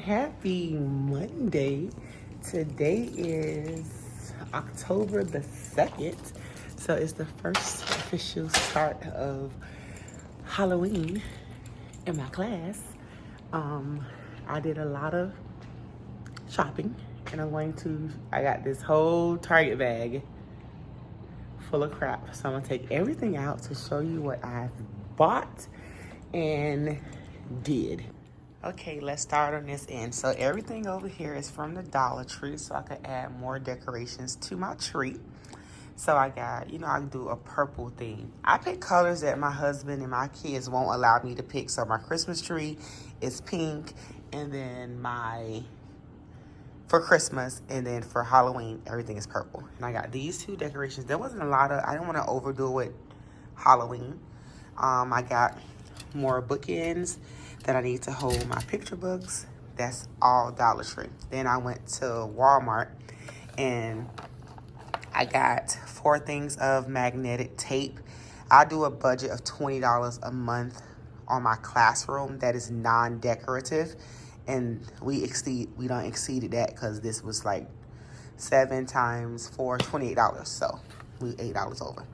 Happy Monday. Today is October the 2nd. So it's the first official start of Halloween in my class. I did a lot of shopping and I got this whole Target bag full of crap. So I'm gonna take everything out to show you what I've bought and did. Okay, let's start on this end. So everything over here is from the Dollar Tree, so I could add more decorations to my tree. So I got, I can do a purple theme. I pick colors that my husband and my kids won't allow me to pick. So my Christmas tree is pink, and then for Christmas, and then for Halloween, everything is purple. And I got these two decorations. There wasn't a lot of, I didn't want to overdo it Halloween. I got more bookends that I need to hold my picture books. That's all Dollar Tree. Then I went to Walmart and I got 4 things of magnetic tape. I do a budget of $20 a month on my classroom that is non-decorative, and we don't exceeded that because this was like 7 times 4, $28. So we $8 over.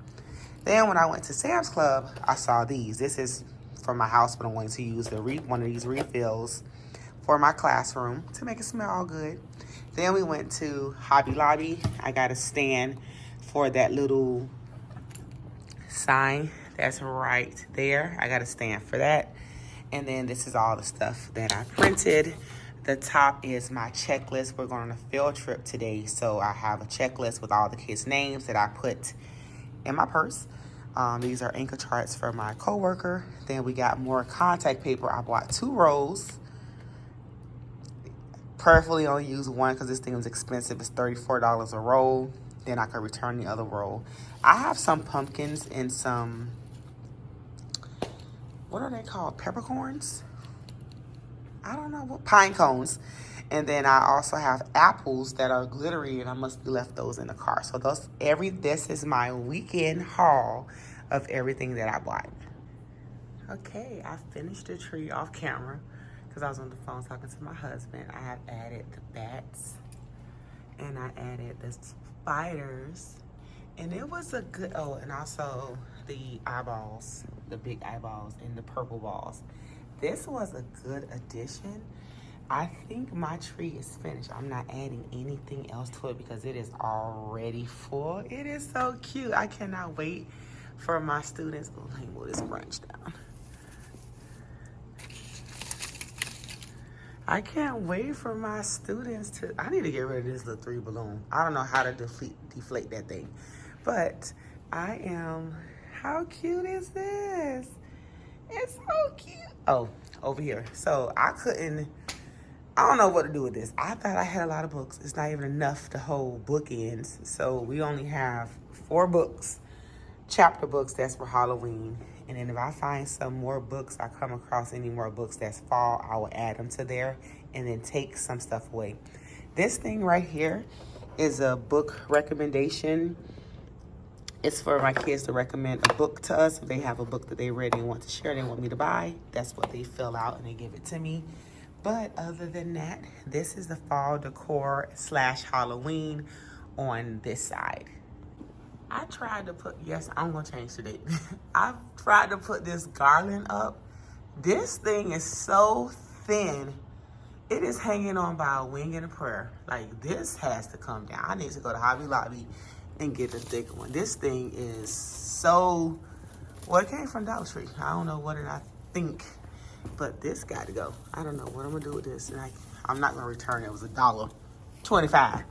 Then when I went to Sam's Club, I saw these. This is for my house, but I'm going to use one of these refills for my classroom to make it smell all good. Then we went to Hobby Lobby. I got a stand for that little sign that's right there. I got a stand for that. And then this is all the stuff that I printed. The top is my checklist. We're going on a field trip today, so I have a checklist with all the kids' names that I put in my purse. These are anchor charts for my coworker. Then we got more contact paper. I bought 2 rolls. Preferably only use one because this thing was expensive. It's $34 a roll. Then I could return the other roll. I have some pumpkins and some, what are they called? Peppercorns? I don't know what, pine cones. And then I also have apples that are glittery, and I must have left those in the car. So this is my weekend haul of everything that I bought. Okay, I finished the tree off camera because I was on the phone talking to my husband. I have added the bats and I added the spiders, and it was a good, and also the eyeballs, the big eyeballs and the purple balls. This was a good addition. I think my tree is finished. I'm not adding anything else to it because it is already full. It is so cute. I cannot wait for my students. Oh, let me move this branch down. I can't wait for my students to, I need to get rid of this little 3 balloon. I don't know how to deflate that thing. But how cute is this? It's so cute. Oh, over here. So I don't know what to do with this. I thought I had a lot of books. It's not even enough to hold bookends. So we only have 4 books, chapter books that's for Halloween. And then if I find some more books, I come across any more books that's fall, I will add them to there and then take some stuff away. This thing right here is a book recommendation. It's for my kids to recommend a book to us. If they have a book that they read and want to share, they want me to buy, that's what they fill out and they give it to me. But other than that, this is the fall decor / Halloween on this side. I tried to put, yes, I'm gonna change the date. I've tried to put this garland up. This thing is so thin. It is hanging on by a wing and a prayer. Like, this has to come down. I need to go to Hobby Lobby and get the thick one. This thing is so, well, it came from Dollar Tree. I don't know what did I think, but this got to go. I don't know what I'm gonna do with this. And I'm not gonna return it. It was $1.25,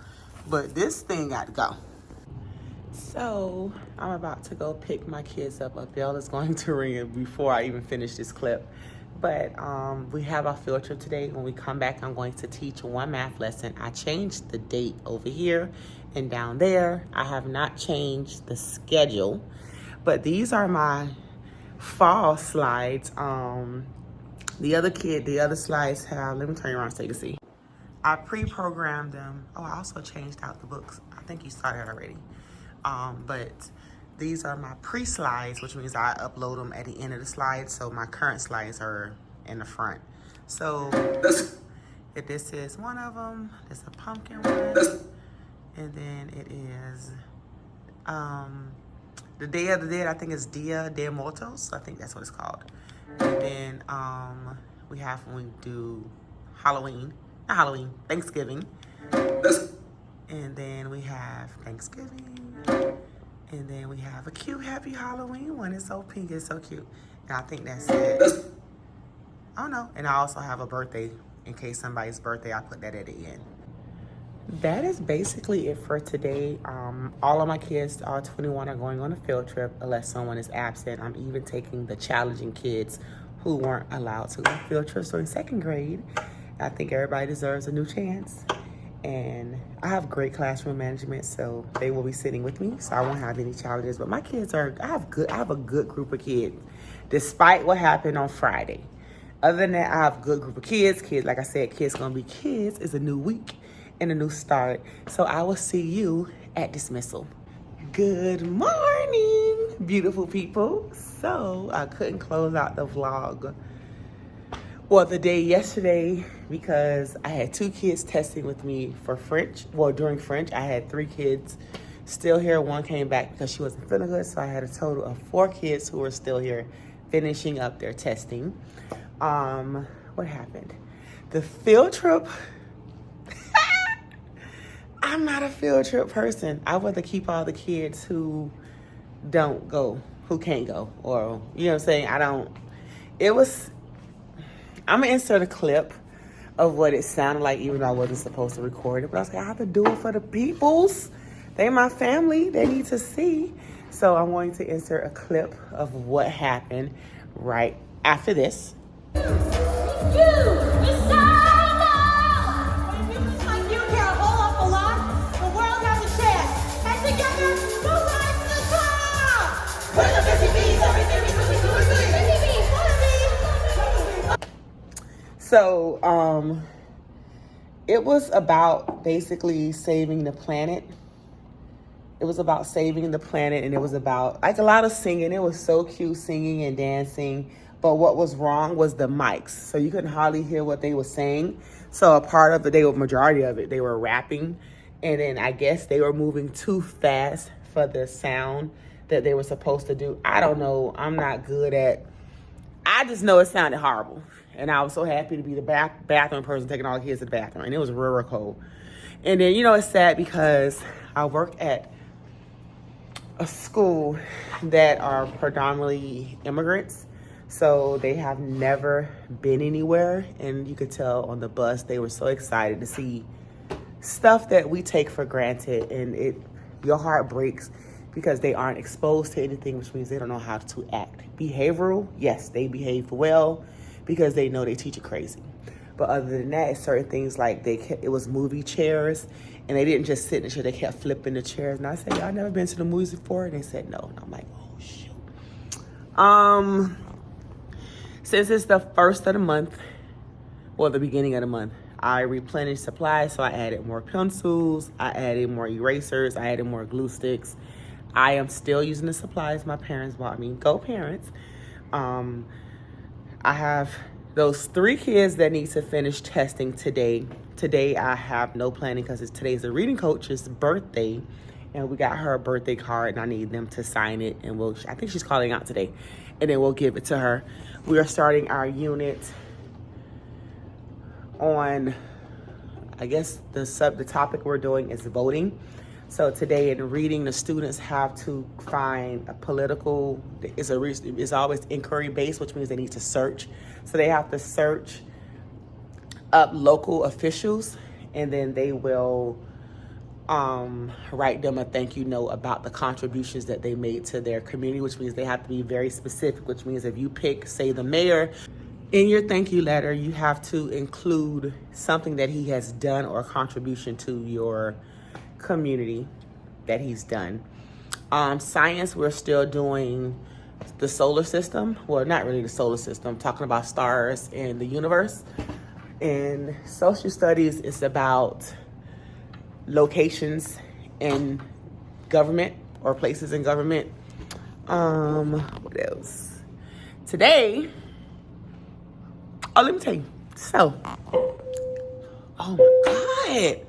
but this thing got to go. So I'm about to go pick my kids up. A bell is going to ring before I even finish this clip. But we have our field trip today. When we come back, I'm going to teach 1 math lesson. I changed the date over here and down there. I have not changed the schedule, but these are my fall slides. The other slides have, let me turn around so you can see. I pre-programmed them. Oh, I also changed out the books. I think you saw that already. But these are my pre-slides, which means I upload them at the end of the slides. So my current slides are in the front. So If this is one of them, it's a pumpkin one. And then it is the Day of the Dead, I think it's Dia de Muertos. I think that's what it's called. And then we have when we do Halloween, not Halloween, Thanksgiving. And then we have Thanksgiving. And then we have a cute Happy Halloween one. It's so pink, it's so cute. And I think that's it. I don't know. And I also have a birthday. In case somebody's birthday, I put that at the end. That is basically it for today. All of my kids, all 21, are going on a field trip unless someone is absent. I'm even taking the challenging kids who weren't allowed to go on field trips during 2nd grade. I think everybody deserves a new chance. And I have great classroom management, so they will be sitting with me, so I won't have any challenges. But my kids I have a good group of kids, despite what happened on Friday. Other than that, I have a good group of kids. Kids, like I said, kids gonna be kids. It's a new week and a new start. So I will see you at dismissal. Good morning, beautiful people. So I couldn't close out the vlog, well, the day yesterday, because I had 2 kids testing with me for French. Well, during French, I had 3 kids still here. 1 came back because she wasn't feeling good. So I had a total of 4 kids who were still here finishing up their testing. What happened? The field trip. I'm not a field trip person. I rather keep all the kids who don't go, who can't go, or, you know what I'm saying? I'm gonna insert a clip of what it sounded like, even though I wasn't supposed to record it, but I was like, I have to do it for the peoples. They my family, they need to see. So I'm going to insert a clip of what happened right after this. So, it was about basically saving the planet. It was about saving the planet, and it was about, like, a lot of singing. It was so cute, singing and dancing. But what was wrong was the mics. So you couldn't hardly hear what they were saying. So a part of it, majority of it, they were rapping. And then I guess they were moving too fast for the sound that they were supposed to do. I don't know. I'm not good at, I just know it sounded horrible. And I was so happy to be the bathroom person taking all the kids to the bathroom. And it was real cold. And then, you know, it's sad because I work at a school that are predominantly immigrants. So they have never been anywhere. And you could tell on the bus, they were so excited to see stuff that we take for granted. And your heart breaks because they aren't exposed to anything, which means they don't know how to act. Behavioral, yes, they behave well because they know they teach it crazy. But other than that, it's certain things like it was movie chairs, and they didn't just sit in the chair, they kept flipping the chairs. And I said, y'all never been to the movies before? And they said no. And I'm like, oh shoot. Since it's the first of the month, or the beginning of the month, I replenished supplies. So I added more pencils, I added more erasers, I added more glue sticks. I am still using the supplies my parents bought me. Go parents. I have those 3 kids that need to finish testing today. Today I have no planning because today's the reading coach's birthday, and we got her a birthday card, and I need them to sign it. And I think she's calling out today, and then we'll give it to her. We are starting our unit on, I guess the topic we're doing is voting. So today in reading, the students have to find a political, it's always inquiry based, which means they need to search. So they have to search up local officials, and then they will write them a thank you note about the contributions that they made to their community, which means they have to be very specific, which means if you pick, say, the mayor, in your thank you letter, you have to include something that he has done or a contribution to your community that he's done. Science, we're still doing the solar system. Well, not really the solar system, talking about stars and the universe. And social studies is about locations in government or places in government. What else? Today, let me tell you. So, Oh my God.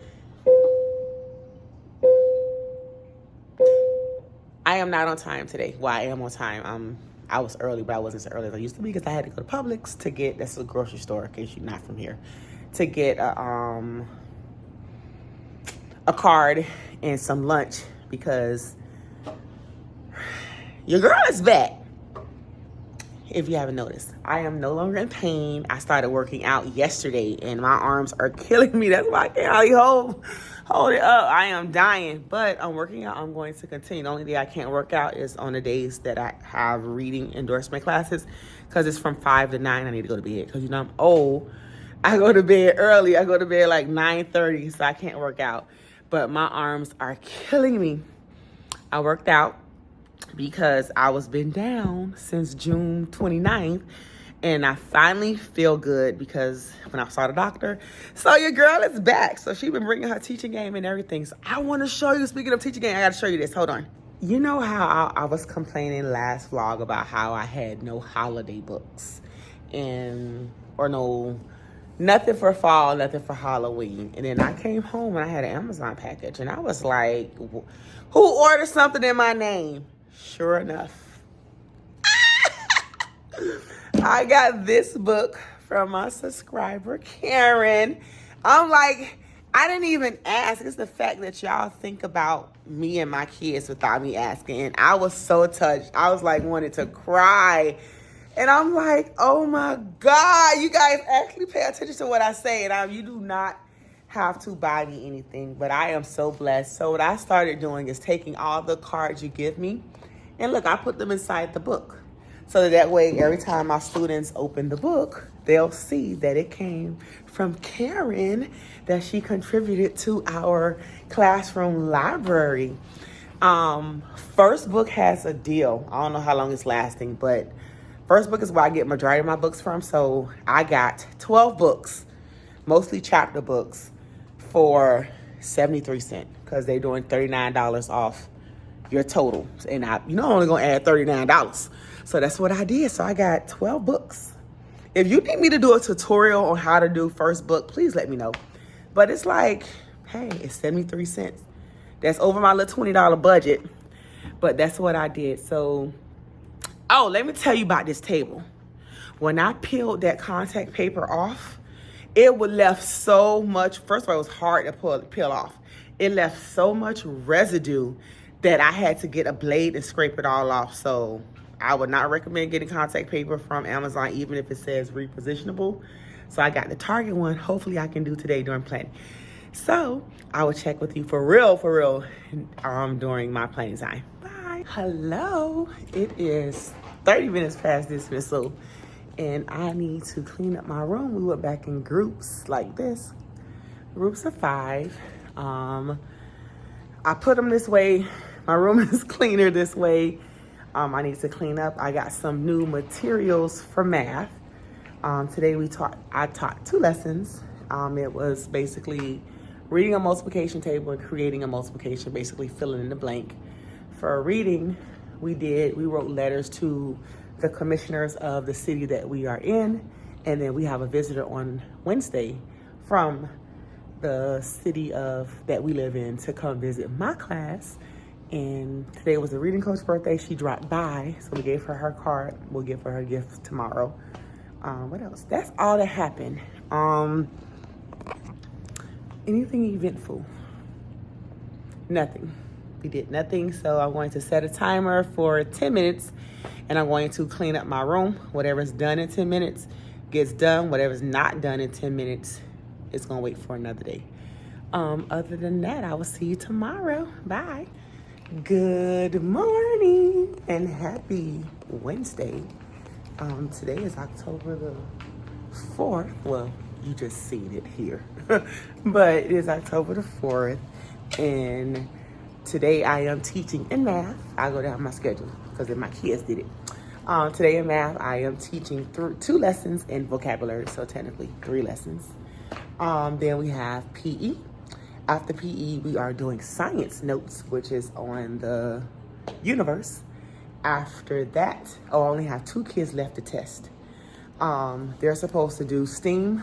I am not on time today. Well, I am on time. I was early, but I wasn't so early as I used to be because I had to go to Publix to get, that's a grocery store in case you're not from here, to get a card and some lunch because your girl is back. If you haven't noticed, I am no longer in pain. I started working out yesterday and my arms are killing me. That's why I can't hardly hold it up. I am dying, but I'm working out. I'm going to continue. The only day I can't work out is on the days that I have reading endorsement classes because it's from 5 to 9. I need to go to bed because, you know, I'm old. I go to bed early. I go to bed like 9:30, so I can't work out. But my arms are killing me. I worked out because I was been down since June 29th. And I finally feel good because when I saw the doctor, so your girl is back. So she's been bringing her teaching game and everything. So I want to show you, speaking of teaching game, I got to show you this. Hold on. You know how I was complaining last vlog about how I had no holiday books nothing for fall, nothing for Halloween. And then I came home and I had an Amazon package and I was like, who ordered something in my name? Sure enough, I got this book from my subscriber, Karen. I'm like, I didn't even ask. It's the fact that y'all think about me and my kids without me asking. And I was so touched. I was like, wanted to cry. And I'm like, oh my God, you guys actually pay attention to what I say. And you do not have to buy me anything, but I am so blessed. So what I started doing is taking all the cards you give me, and look, I put them inside the book. So that way, every time my students open the book, they'll see that it came from Karen, that she contributed to our classroom library. First book has a deal. I don't know how long it's lasting, but first book is where I get majority of my books from. So I got 12 books, mostly chapter books, for 73 cents because they're doing $39 off your total. And I'm only going to add $39. So that's what I did. So I got 12 books. If you need me to do a tutorial on how to do first book, please let me know. But it's like, hey, it's 73 cents. That's over my little $20 budget. But that's what I did. So, oh, let me tell you about this table. When I peeled that contact paper off, it would left so much. First of all, it was hard to peel off. It left so much residue that I had to get a blade and scrape it all off. So I would not recommend getting contact paper from Amazon, even if it says repositionable. So I got the Target one. Hopefully I can do today during planning. So I will check with you for real, during my planning time. Bye. Hello. It is 30 minutes past dismissal, and I need to clean up my room. We went back in groups like this, groups of 5. I put them this way. My room is cleaner this way. I need to clean up. I got some new materials for math. Today I taught 2 lessons. It was basically reading a multiplication table and creating a multiplication, basically filling in the blank. For reading, we wrote letters to the commissioners of the city that we are in. And then we have a visitor on Wednesday from the city that we live in to come visit my class. And today was the reading coach's birthday. She dropped by, so we gave her her card. We'll give her her gift tomorrow. What else? That's all that happened. Anything eventful? Nothing. We did nothing. So I'm going to set a timer for 10 minutes, and I'm going to clean up my room. Whatever's done in 10 minutes gets done. Whatever's not done in 10 minutes, it's going to wait for another day. Other than that, I will see you tomorrow. Bye. Good morning and happy Wednesday. Today is October the 4th. Well, you just seen it here. But it is October the 4th. And today I am teaching in math. I'll go down my schedule because my kids did it. Today in math, I am teaching through 2 lessons in vocabulary. So technically 3 lessons. Then we have PE. After PE, we are doing science notes, which is on the universe. After that, I only have 2 kids left to test. They're supposed to do STEAM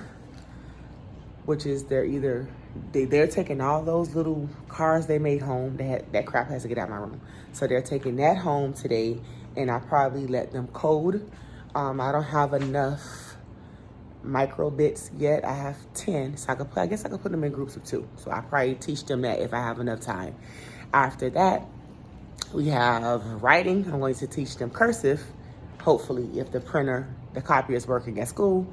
which is they're taking all those little cars they made home. That crap has to get out of my room. So they're taking that home today, and I probably let them code. I don't have enough micro bits yet. I have 10, so I guess I could put them in groups of 2. So I probably teach them that if I have enough time. After that, we have writing. I'm going to teach them cursive, hopefully, if the copier is working at school.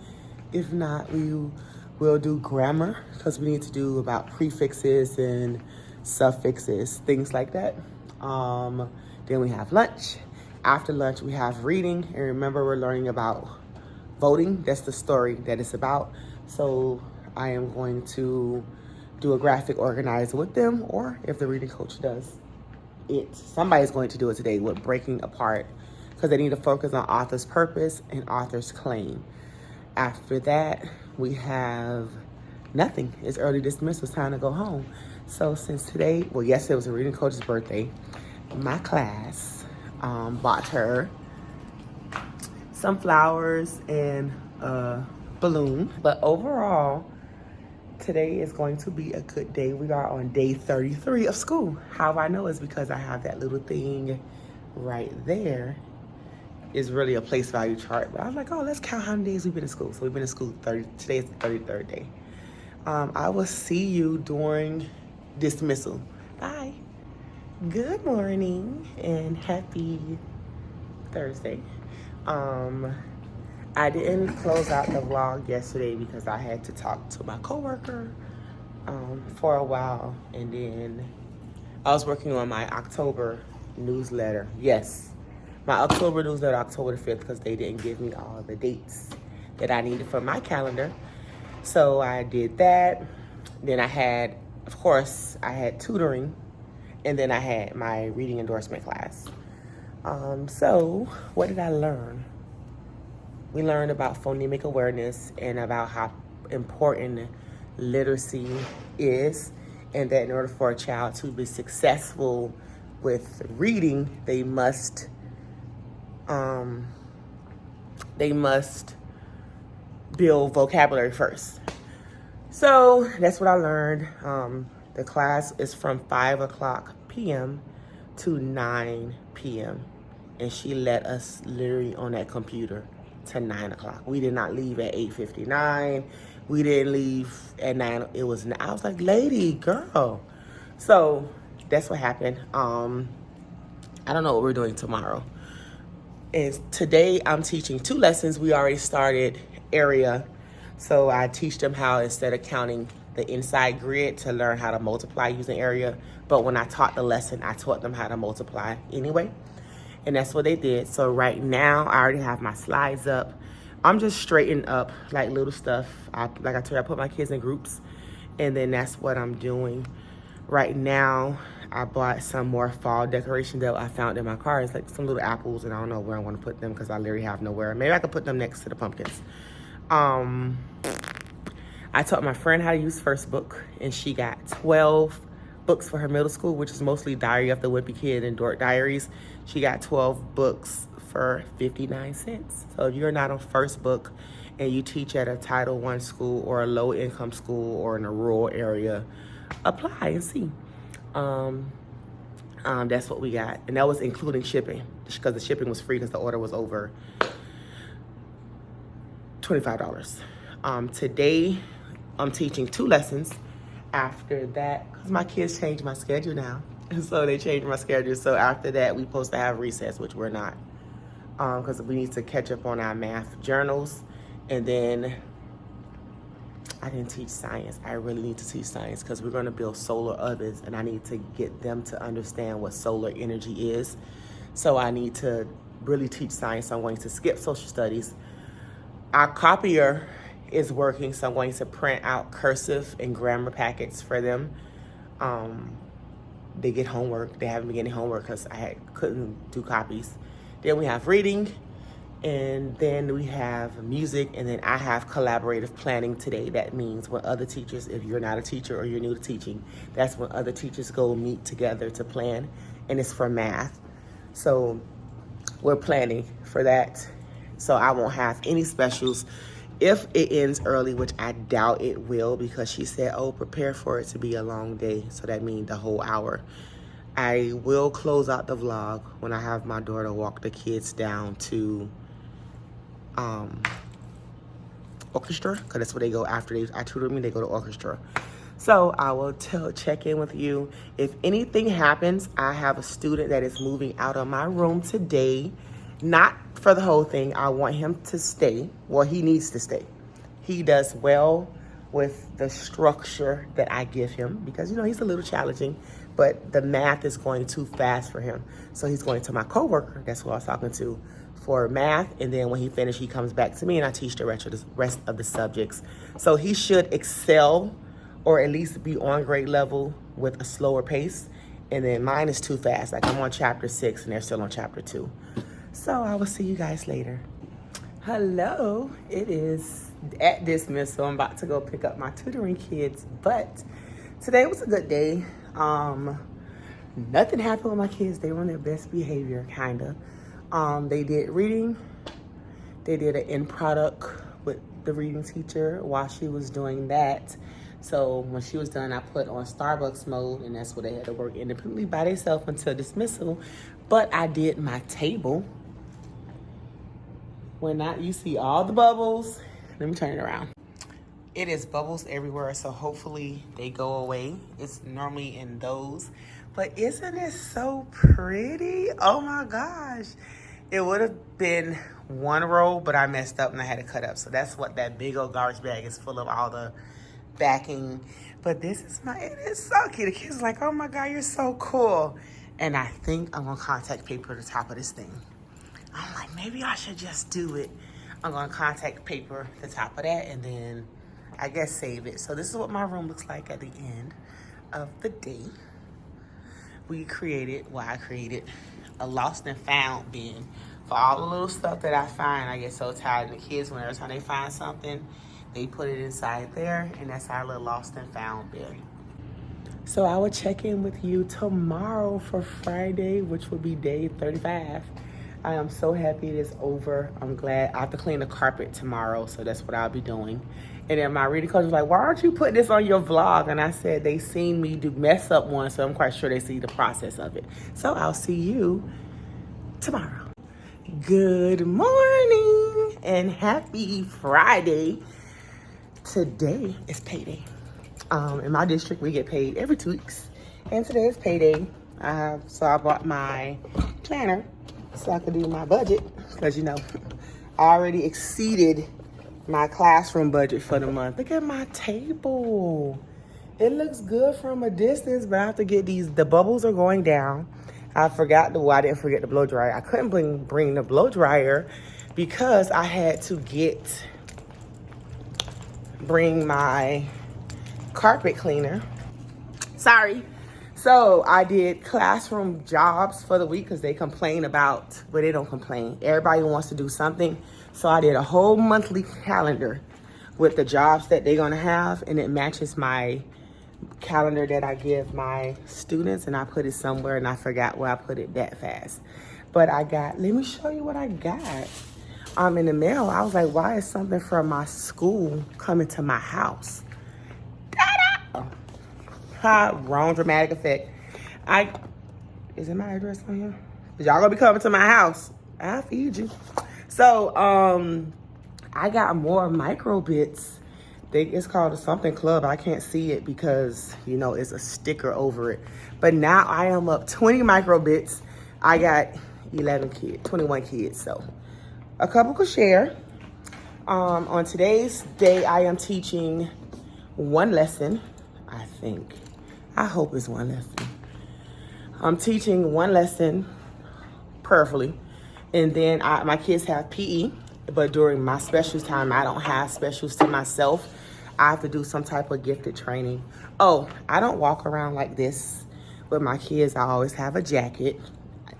If not, we'll do grammar, because we need to do about prefixes and suffixes, things like that. Then we have lunch. After lunch, we have reading. And remember, we're learning about voting. That's the story that it's about. So I am going to do a graphic organizer with them, or if the reading coach does it, somebody's going to do it today with breaking apart, because they need to focus on author's purpose and author's claim. After that, we have nothing. It's early dismissal. It's time to go home. So since today, well, yesterday was a reading coach's birthday, my class bought her some flowers and a balloon. But overall, today is going to be a good day. We are on day 33 of school. How I know is because I have that little thing right there. Is really a place value chart. But I was like, oh, let's count how many days we've been in school. So we've been in school today is the 33rd day. I will see you during dismissal. Bye. Good morning and happy Thursday. I didn't close out the vlog yesterday because I had to talk to my coworker for a while, and then I was working on my October newsletter. Yes, my October newsletter, October the 5th, because they didn't give me all the dates that I needed for my calendar. So I did that. Then I had tutoring, and then I had my reading endorsement class. So what did I learn? We learned about phonemic awareness and about how important literacy is, and that in order for a child to be successful with reading, they must build vocabulary first. So that's what I learned. The class is from 5:00 p.m. to 9 p.m. and she let us literally on that computer to 9 o'clock. We did not leave at 8:59. We didn't leave at 9. I was like, lady, girl. So that's what happened. I don't know what we're doing tomorrow. And today I'm teaching 2 lessons. We already started area. So I teach them how, instead of counting the inside grid, to learn how to multiply using area. But when I taught the lesson, I taught them how to multiply anyway. And that's what they did. So right now, I already have my slides up. I'm just straightening up like little stuff. Like I told you, I put my kids in groups. And then that's what I'm doing. Right now, I bought some more fall decoration that I found in my car. It's like some little apples, and I don't know where I want to put them because I literally have nowhere. Maybe I could put them next to the pumpkins. I taught my friend how to use First Book, and she got 12 books for her middle school, which is mostly Diary of the Wimpy Kid and Dork Diaries. She got 12 books for 59 cents. So if you're not on First Book and you teach at a Title I school or a low-income school or in a rural area, apply and see. That's what we got. And that was including shipping, because the shipping was free because the order was over $25. Today, I'm teaching 2 lessons. After that, because my kids changed my schedule now. So they changed my schedule. So after that, we're supposed to have recess, which we're not. Because we need to catch up on our math journals. And then I didn't teach science. I really need to teach science because we're going to build solar ovens, and I need to get them to understand what solar energy is. So I need to really teach science. So I'm going to skip social studies. Our copier is working, so I'm going to print out cursive and grammar packets for them. They get homework. They haven't been getting homework because couldn't do copies. Then we have reading, and then we have music, and then I have collaborative planning today. That means when other teachers, if you're not a teacher or you're new to teaching, that's when other teachers go meet together to plan, and it's for math. So we're planning for that. So I won't have any specials If it ends early, which I doubt it will, because she said, oh, prepare for it to be a long day. So that means the whole hour. I will close out the vlog when I have my daughter walk the kids down to orchestra, because that's where they go after I tutor me, they go to orchestra. So I will check in with you. If anything happens, I have a student that is moving out of my room today. Not for the whole thing. I want him to stay. Well, he needs to stay. He does well with the structure that I give him because, you know, he's a little challenging, but the math is going too fast for him. So he's going to my coworker, that's who I was talking to, for math. And then when he finishes, he comes back to me and I teach the rest of the subjects. So he should excel or at least be on grade level with a slower pace. And then mine is too fast. Like I'm on chapter 6 and they're still on chapter 2. So I will see you guys later. Hello, it is at dismissal. I'm about to go pick up my tutoring kids, but today was a good day. Nothing happened with my kids. They were on their best behavior, kinda. They did reading. They did an end product with the reading teacher while she was doing that. So when she was done, I put on Starbucks mode, and that's where they had to work independently by themselves until dismissal. But I did my table. When you see all the bubbles, let me turn it around. It is bubbles everywhere, so hopefully they go away. It's normally in those. But isn't it so pretty? Oh my gosh. It would have been one row, but I messed up and I had to cut up. So that's what that big old garbage bag is full of, all the backing. But this is it is so cute. The kids are like, oh my God, you're so cool. And I think I'm gonna contact paper the top of this thing. I'm like, maybe I should just do it. I'm gonna contact paper the top of that and then I guess save it. So this is what my room looks like at the end of the day. I created a lost and found bin for all the little stuff that I find. I get so tired. And the kids, when every time they find something, they put it inside there, and that's our little lost and found bin. So I will check in with you tomorrow for Friday, which will be day 35. I am so happy it is over. I'm glad. I have to clean the carpet tomorrow, so that's what I'll be doing. And then my reading coach was like, why aren't you putting this on your vlog? And I said, they seen me mess up one, so I'm quite sure they see the process of it. So I'll see you tomorrow. Good morning and happy Friday. Today is payday. In my district, we get paid every 2 weeks. And today is payday. So I bought my planner so I could do my budget. Because, you know, I already exceeded my classroom budget for the month. Look at my table. It looks good from a distance, but I have to get the bubbles are going down. I didn't forget the blow dryer. I couldn't bring the blow dryer because I had to bring my carpet cleaner. Sorry. So I did classroom jobs for the week because they complain about, but they don't complain. Everybody wants to do something. So I did a whole monthly calendar with the jobs that they're gonna have, and it matches my calendar that I give my students, and I put it somewhere and I forgot where I put it that fast. But let me show you what I got. In the mail. I was like, why is something from my school coming to my house? Wrong dramatic effect. Is it my address on here? Y'all gonna be coming to my house. I'll feed you. So, I got more micro bits. It's called something club. I can't see it because, you know, it's a sticker over it. But now I am up 20 micro bits. I got 21 kids. So a couple could share. On today's day, I am teaching one lesson, I think. I hope it's one lesson. I'm teaching one lesson prayerfully. And then my kids have PE, but during my specials time, I don't have specials to myself. I have to do some type of gifted training. Oh, I don't walk around like this with my kids. I always have a jacket.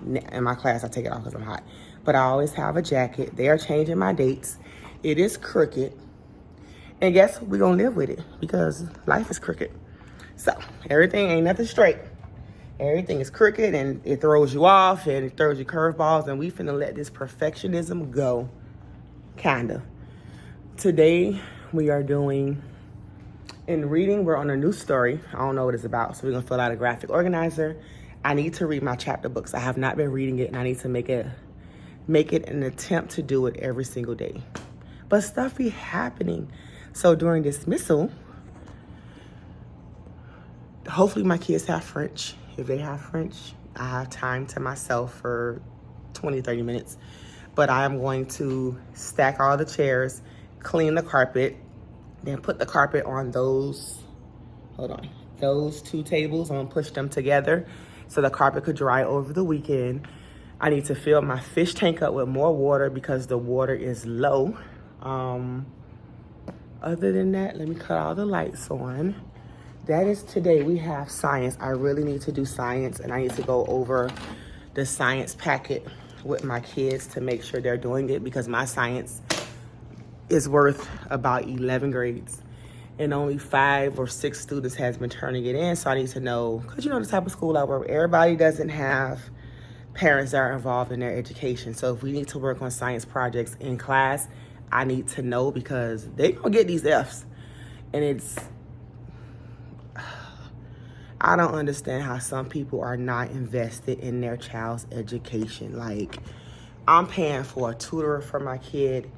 In my class, I take it off because I'm hot. But I always have a jacket. They are changing my dates. It is crooked. And guess we're going to live with it because life is crooked. So everything ain't nothing straight. Everything is crooked and it throws you off and it throws you curveballs, and we finna let this perfectionism go. Kinda. Today we are doing, in reading, we're on a new story. I don't know what it's about, so we're gonna fill out a graphic organizer. I need to read my chapter books. I have not been reading it, and I need to make it an attempt to do it every single day. But stuff be happening. So during dismissal, hopefully my kids have French. If they have French, I have time to myself for 20, 30 minutes. But I am going to stack all the chairs, clean the carpet, then put the carpet on those two tables. I'm gonna push them together so the carpet could dry over the weekend. I need to fill my fish tank up with more water because the water is low. Other than that, let me cut all the lights on. That is today. We have science. I really need to do science, and I need to go over the science packet with my kids to make sure they're doing it, because my science is worth about 11 grades and only 5 or 6 students has been turning it in. So I need to know, because you know the type of school I work, everybody doesn't have parents that are involved in their education. So if we need to work on science projects in class, I need to know, because they gonna get these Fs. And I don't understand how some people are not invested in their child's education. Like, I'm paying for a tutor for my kid.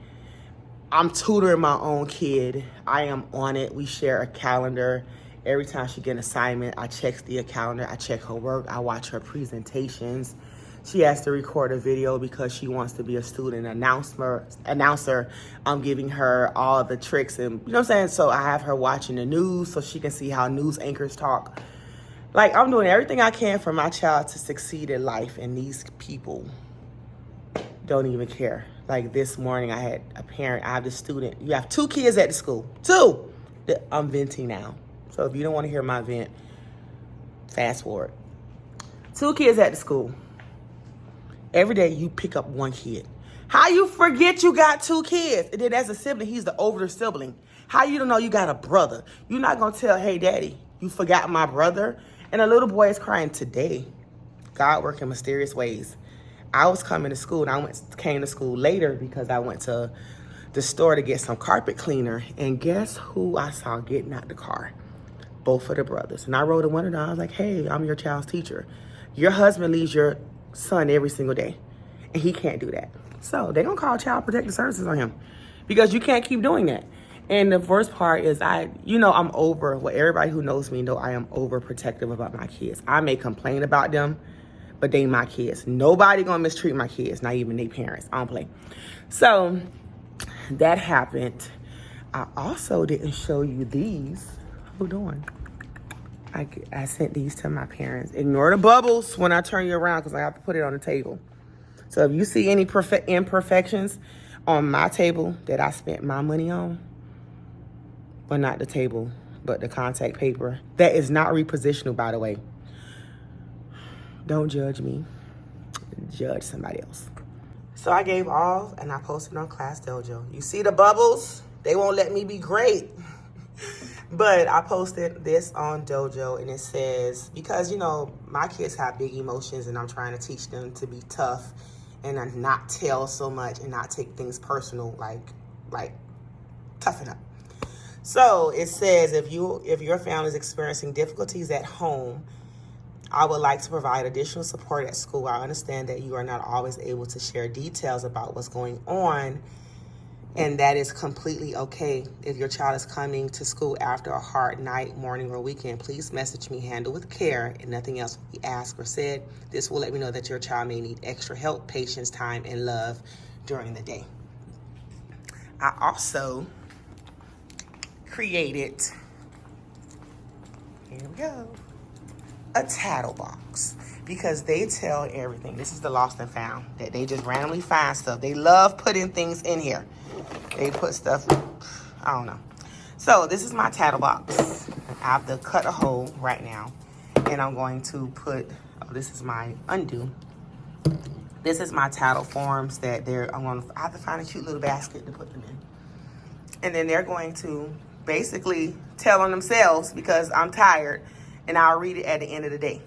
I'm tutoring my own kid. I am on it. We share a calendar. Every time she get an assignment, I check the calendar. I check her work. I watch her presentations. She has to record a video because she wants to be a student announcer. I'm giving her all the tricks, and you know what I'm saying? So I have her watching the news so she can see how news anchors talk. Like, I'm doing everything I can for my child to succeed in life, and these people don't even care. Like this morning, I have this student. You have 2 kids at the school. 2! I'm venting now. So if you don't want to hear my vent, fast forward. 2 kids at the school. Every day you pick up 1 kid. How you forget you got 2 kids? And then as a sibling, he's the older sibling. How you don't know you got a brother? You're not going to tell, hey, daddy, you forgot my brother? And a little boy is crying today. God working mysterious ways. I was coming to school, and I came to school later because I went to the store to get some carpet cleaner. And guess who I saw getting out the car? Both of the brothers. And I wrote the window down. I was like, hey, I'm your child's teacher. Your husband leaves your son every single day, and he can't do that. So they're going to call Child Protective Services on him, because you can't keep doing that. And the worst part is I'm over, what everybody who knows me know, I am overprotective about my kids. I may complain about them, but they my kids. Nobody gonna mistreat my kids, not even their parents. I don't play. So that happened. I also didn't show you these. Hold on. I sent these to my parents. Ignore the bubbles when I turn you around, because I have to put it on the table. So if you see any imperfections on my table that I spent my money on, well, not the table, but the contact paper, that is not repositional, by the way. Don't judge me. Judge somebody else. So I gave off, and I posted on Class Dojo. You see the bubbles? They won't let me be great. But I posted this on Dojo, and it says, because, you know, my kids have big emotions, and I'm trying to teach them to be tough and not tell so much and not take things personal, like toughen up. So it says, if your family is experiencing difficulties at home, I would like to provide additional support at school. I understand that you are not always able to share details about what's going on, and that is completely okay. If your child is coming to school after a hard night, morning, or weekend, please message me, handle with care, and nothing else will be asked or said. This will let me know that your child may need extra help, patience, time, and love during the day. I also created, here we go, a Tattle box, because they tell everything. This is the lost and found, that they just randomly find stuff. They love putting things in here. They put stuff, I don't know. So this is my Tattle box. I have to cut a hole right now, and I'm going to put, this is my undo. This is my Tattle forms that I have to find a cute little basket to put them in. And then they're going to basically tell on themselves, because I'm tired, and I'll read it at the end of the day.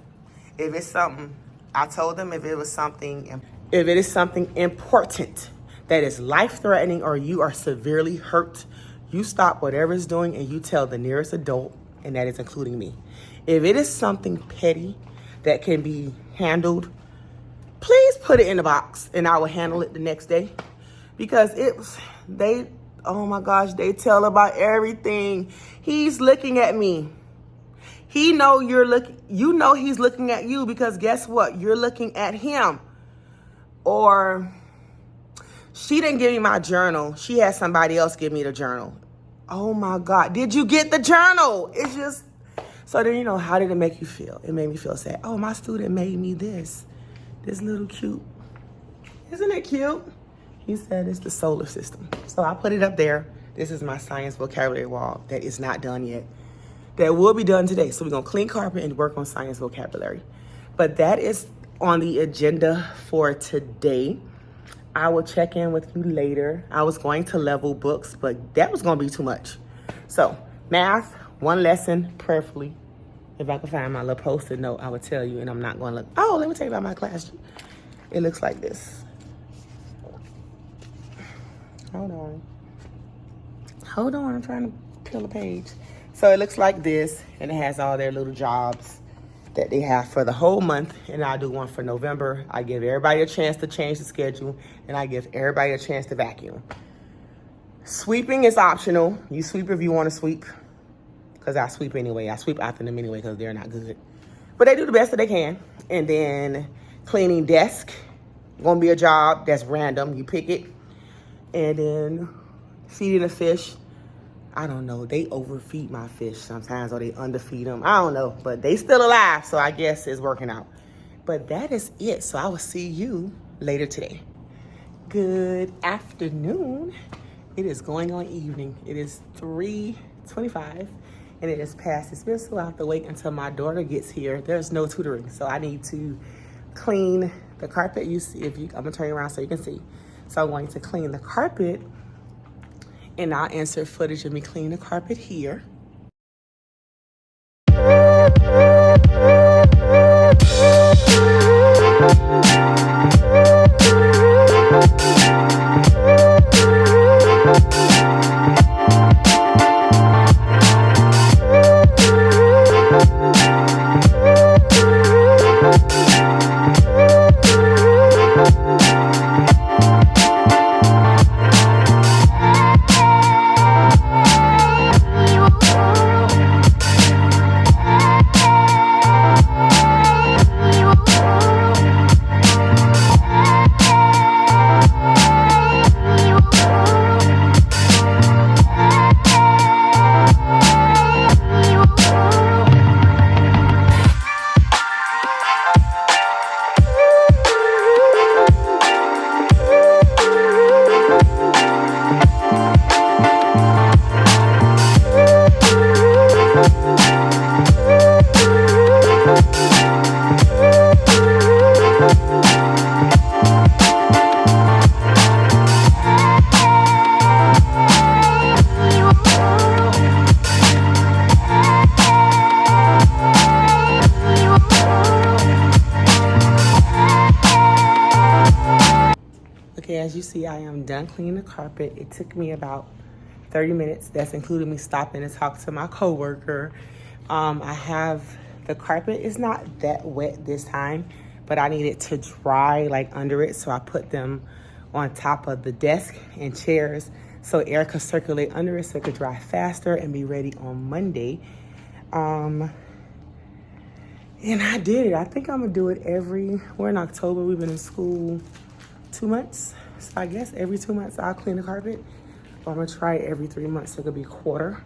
If it's something, I told them if it is something important that is life-threatening or you are severely hurt, you stop whatever it's doing and you tell the nearest adult, and that is including me. If it is something petty that can be handled, please put it in the box and I will handle it the next day. Because oh my gosh, they tell about everything. He's looking at me. He know you know he's looking at you, because guess what? You're looking at him. Or she didn't give me my journal. She had somebody else give me the journal. Oh my God, did you get the journal? It's just, so then, you know, how did it make you feel? It made me feel sad. Oh, my student made me this little cute. Isn't it cute? He said it's the solar system. So I put it up there. This is my science vocabulary wall that is not done yet. That will be done today. So we're gonna clean carpet and work on science vocabulary. But that is on the agenda for today. I will check in with you later. I was going to level books, but that was gonna be too much. So math, one lesson, prayerfully. If I can find my little post-it note, I would tell you, and I'm not gonna look. Oh, let me tell you about my class. It looks like this. Hold on, I'm trying to peel a page. So it looks like this, and it has all their little jobs that they have for the whole month, and I do one for November. I give everybody a chance to change the schedule, and I give everybody a chance to vacuum. Sweeping is optional. You sweep if you want to sweep, because I sweep anyway. I sweep after them anyway because they're not good. But they do the best that they can. And then cleaning desk, gonna be a job that's random. You pick it. And then feeding the fish. I don't know, they overfeed my fish sometimes, or they underfeed them. I don't know, but they still alive, so I guess it's working out. But that is it, so I will see you later today. Good afternoon. It is going on evening. It is 3:25, and it is past dismissal. I have to wait until my daughter gets here. There's no tutoring, so I need to clean the carpet. I'm gonna turn you around so you can see. So I'm going to clean the carpet, and I'll insert footage of me cleaning the carpet here. Okay, as you see, I am done cleaning the carpet. It took me about 30 minutes. That's including me stopping to talk to my coworker. The carpet is not that wet this time, but I need it to dry like under it. So I put them on top of the desk and chairs so air could circulate under it so it could dry faster and be ready on Monday. And I did it. I think I'm gonna do it we're in October, we've been in school 2 months. So I guess every 2 months I'll clean the carpet. Or I'm gonna try it every 3 months, so it could be a quarter.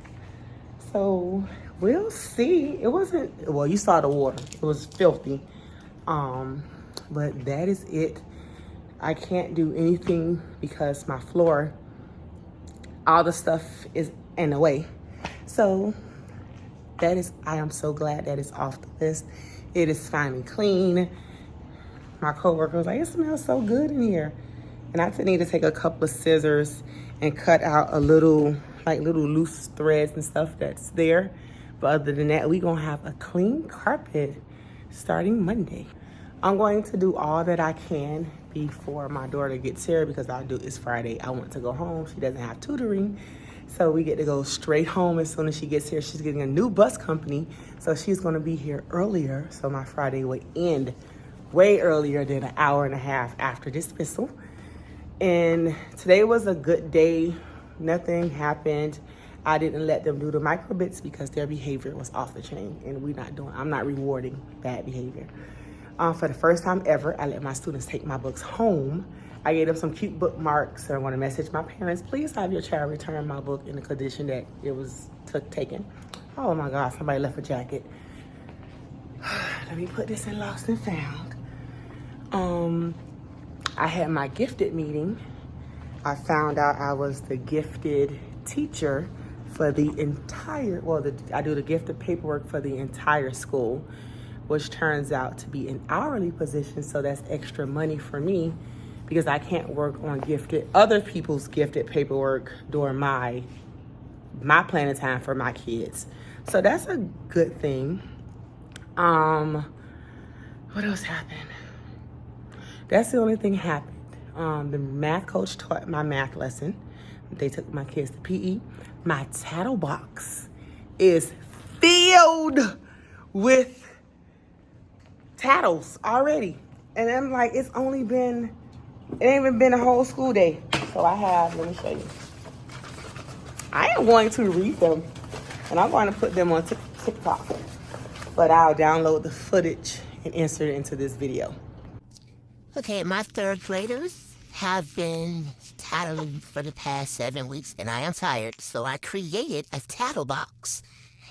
So we'll see. It wasn't, well, you saw the water. It was filthy. But that is it. I can't do anything because my floor, all the stuff is in the way. So I am so glad that it's off the list. It is finally clean. My coworker was like, it smells so good in here. And I need to take a couple of scissors and cut out little loose threads and stuff that's there. But other than that, we're gonna have a clean carpet starting Monday. I'm going to do all that I can before my daughter gets here, because it's Friday. I want to go home. She doesn't have tutoring. So we get to go straight home as soon as she gets here. She's getting a new bus company, so she's gonna be here earlier. So my Friday will end way earlier than an hour and a half after dismissal. And today was a good day. Nothing happened. I didn't let them do the micro bits because their behavior was off the chain, and I'm not rewarding bad behavior. For the first time ever, I let my students take my books home. I gave them some cute bookmarks. I want to message my parents, please have your child return my book in the condition that it was taken. Oh my God, somebody left a jacket. Let me put this in lost and found. I had my gifted meeting. I found out I was the gifted teacher for the entire, I do the gifted paperwork for the entire school, which turns out to be an hourly position, so that's extra money for me because I can't work on other people's gifted paperwork during my planning time for my kids. So that's a good thing. What else happened? That's the only thing happened. The math coach taught my math lesson. They took my kids to PE. My Tattle box is filled with tattles already. And I'm like, it ain't even been a whole school day. So let me show you. I am going to read them, and I'm going to put them on TikTok. But I'll download the footage and insert it into this video. Okay, my third graders have been tattling for the past 7 weeks, and I am tired, so I created a tattle box.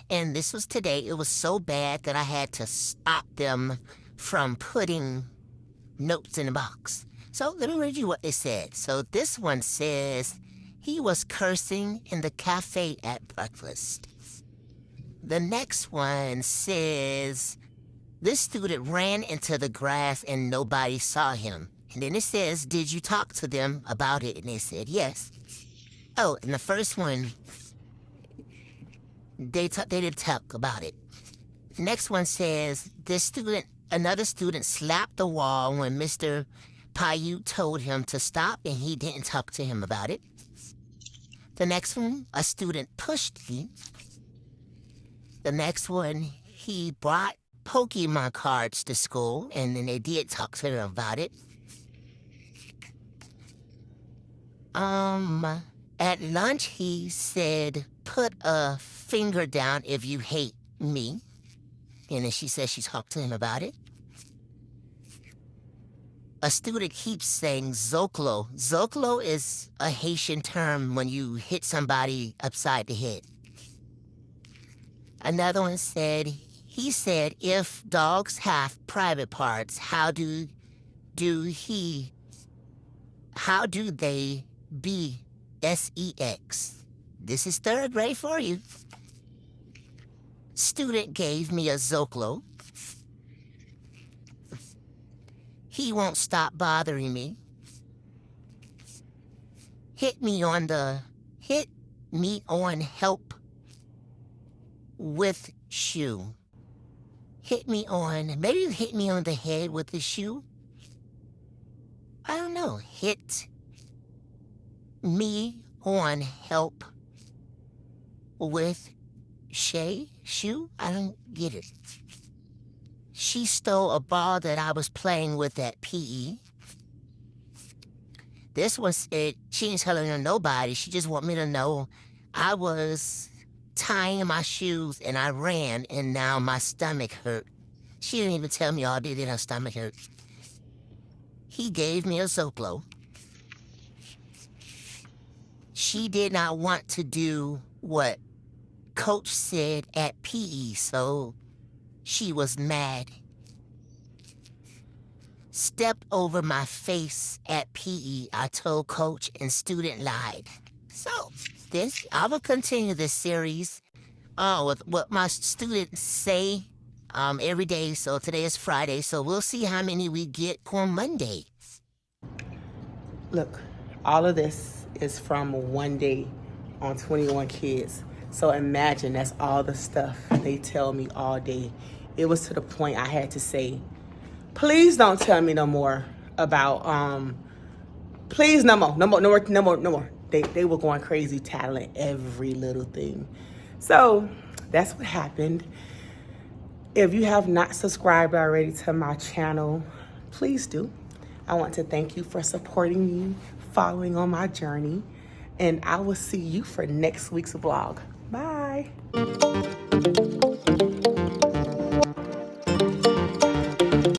And this was today. It was so bad that I had to stop them from putting notes in the box. So let me read you what they said. So this one says, he was cursing in the cafe at breakfast. The next one says, this student ran into the grass and nobody saw him. And then it says, did you talk to them about it? And they said, yes. Oh, and the first one, they didn't talk about it. Next one says, another student slapped the wall when Mr. Paiute told him to stop, and he didn't talk to him about it. The next one, a student pushed me. The next one, he brought Pokemon cards to school, and then they did talk to him about it. At lunch, he said, put a finger down if you hate me. And then she said she talked to him about it. A student keeps saying Zoclo. Zoclo is a Haitian term when you hit somebody upside the head. Another one said, he said, if dogs have private parts, how do they be sex? This is third grade for you. Student gave me a Zoclo. He won't stop bothering me. Hit me on help with shoe. Maybe you hit me on the head with the shoe. I don't know. Hit me on help with shoe? I don't get it. She stole a ball that I was playing with at PE. This one said she ain't telling nobody. She just want me to know I was tying my shoes and I ran and now my stomach hurt. She didn't even tell me all day that her stomach hurt. He gave me a Zoclo. She did not want to do what coach said at PE, so she was mad. Stepped over my face at PE. I told coach and student lied. So I will continue this series with what my students say every day. So today is Friday, so we'll see how many we get on Monday. Look, all of this is from one day on 21 kids. So imagine that's all the stuff they tell me all day. It was to the point I had to say, please don't tell me no more. about please no more. They were going crazy, tattling every little thing. So that's what happened. If you have not subscribed already to my channel, please do. I want to thank you for supporting me, following on my journey, and I will see you for next week's vlog. Bye.